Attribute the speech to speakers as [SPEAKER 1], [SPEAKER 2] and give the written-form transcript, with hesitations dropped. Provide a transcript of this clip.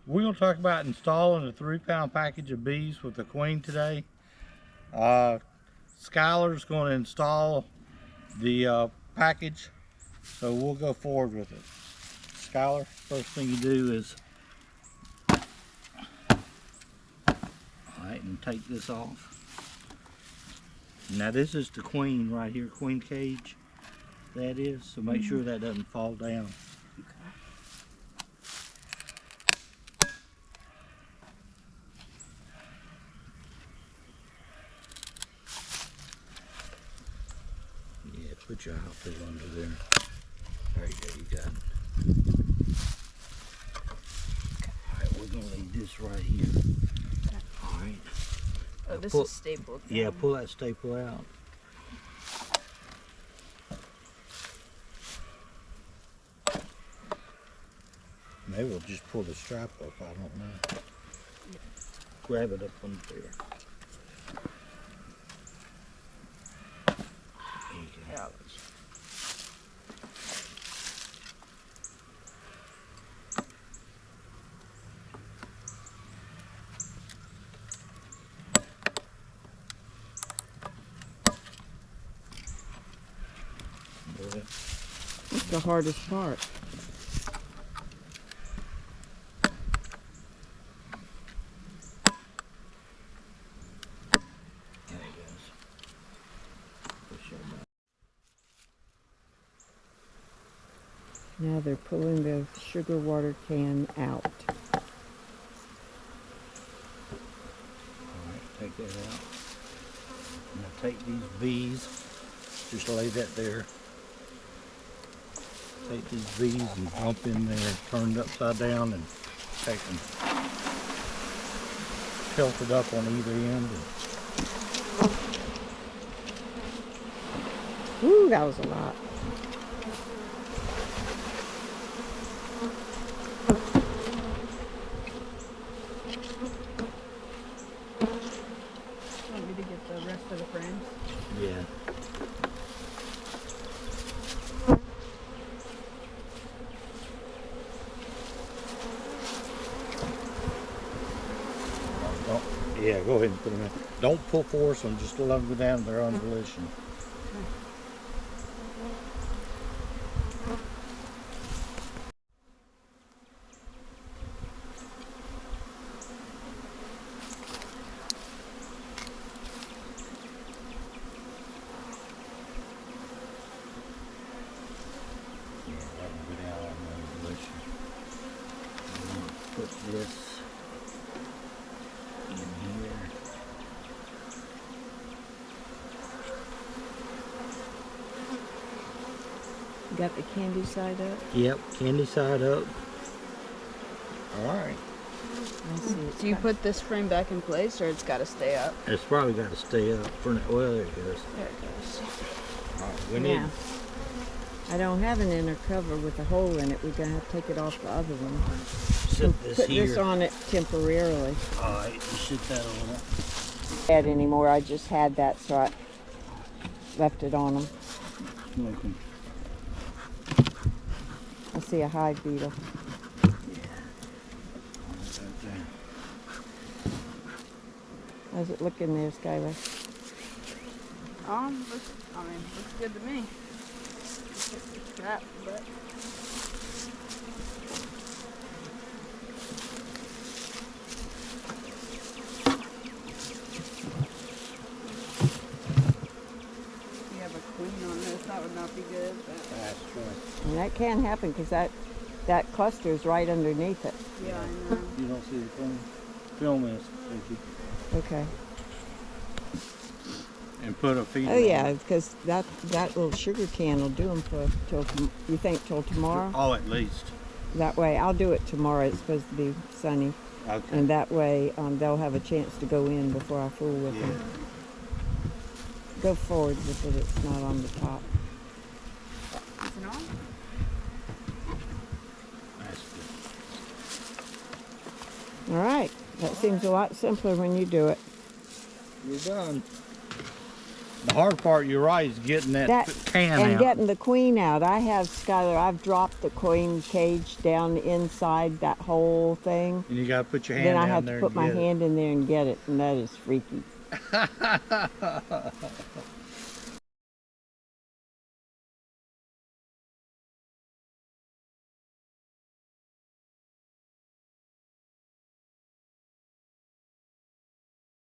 [SPEAKER 1] We're going to talk about installing a 3-pound package of bees with the queen today. Skylar's going to install the package, so we'll go forward with it. Skylar, first thing you do is, alright, and take this off. Now this is the queen right here, queen cage, that is, so make sure that doesn't fall down. Yeah, put your outfit under there. There you go, you got it. Alright, we're gonna leave this right here. Alright.
[SPEAKER 2] Oh, this is stapled down.
[SPEAKER 1] Yeah, pull that staple out. Maybe we'll just pull the strap up, I don't know. Grab it up on there. There you go.
[SPEAKER 2] Yeah.
[SPEAKER 3] That's the hardest part.
[SPEAKER 1] There it goes. Push it back.
[SPEAKER 3] Now they're pulling the sugar water can out.
[SPEAKER 1] Alright, take that out. Now take these bees, just lay that there. Take these bees and dump in there, turned upside down, and take them tilted up on either end.
[SPEAKER 3] Ooh, that was a lot.
[SPEAKER 2] Want me to get the rest of the frames?
[SPEAKER 1] Yeah. Yeah, go ahead and put them in. Don't pull force them, just let them go down their own volition. Yeah, let them go down on their own volition. Put this in here.
[SPEAKER 3] Got the candy side up.
[SPEAKER 1] Yep, candy side up. Alright.
[SPEAKER 3] I see it's
[SPEAKER 2] Do you
[SPEAKER 3] got-
[SPEAKER 2] put this frame back in place, or it's got to stay up?
[SPEAKER 1] It's probably got to stay up for now. Well, there it goes.
[SPEAKER 2] There it goes.
[SPEAKER 1] Alright, we need.
[SPEAKER 3] Now, I don't have an inner cover with a hole in it. We're gonna have to take it off the other one.
[SPEAKER 1] Set this
[SPEAKER 3] Put
[SPEAKER 1] here.
[SPEAKER 3] this on it temporarily.
[SPEAKER 1] Alright, you sit that on it.
[SPEAKER 3] Add anymore. I just had that, so I left it on them.
[SPEAKER 1] Smoking.
[SPEAKER 3] I see a hive beetle.
[SPEAKER 1] Yeah. Alright, right there.
[SPEAKER 3] How's it looking there, Skylar?
[SPEAKER 2] Looks good to me. Strap, but you have a queen on this, that would not be good. But
[SPEAKER 1] That's right.
[SPEAKER 3] And that can happen because that cluster is right underneath it.
[SPEAKER 2] yeah, I know.
[SPEAKER 1] You don't see the film? Film this, thank you.
[SPEAKER 3] Okay.
[SPEAKER 1] And put a feeder
[SPEAKER 3] Oh
[SPEAKER 1] on
[SPEAKER 3] yeah,
[SPEAKER 1] it.
[SPEAKER 3] because that little sugar can will do them for you think till tomorrow?
[SPEAKER 1] Oh, at least.
[SPEAKER 3] That way, I'll do it tomorrow. It's supposed to be sunny,
[SPEAKER 1] Okay.
[SPEAKER 3] and that way they'll have a chance to go in before I fool with
[SPEAKER 1] Yeah.
[SPEAKER 3] them. Go forward with it. It's not on the top.
[SPEAKER 2] Is it on?
[SPEAKER 1] That's good.
[SPEAKER 3] All right. That seems a lot simpler when you do it.
[SPEAKER 1] You're done. The hard part, you're right, is getting that, can
[SPEAKER 3] and
[SPEAKER 1] out.
[SPEAKER 3] getting the queen out. I have, Skylar, I've dropped the queen cage down inside that whole thing.
[SPEAKER 1] And you gotta put your hand
[SPEAKER 3] Then I
[SPEAKER 1] down
[SPEAKER 3] have
[SPEAKER 1] there
[SPEAKER 3] to put
[SPEAKER 1] and
[SPEAKER 3] my
[SPEAKER 1] get it.
[SPEAKER 3] hand in there and get it, and that is freaky.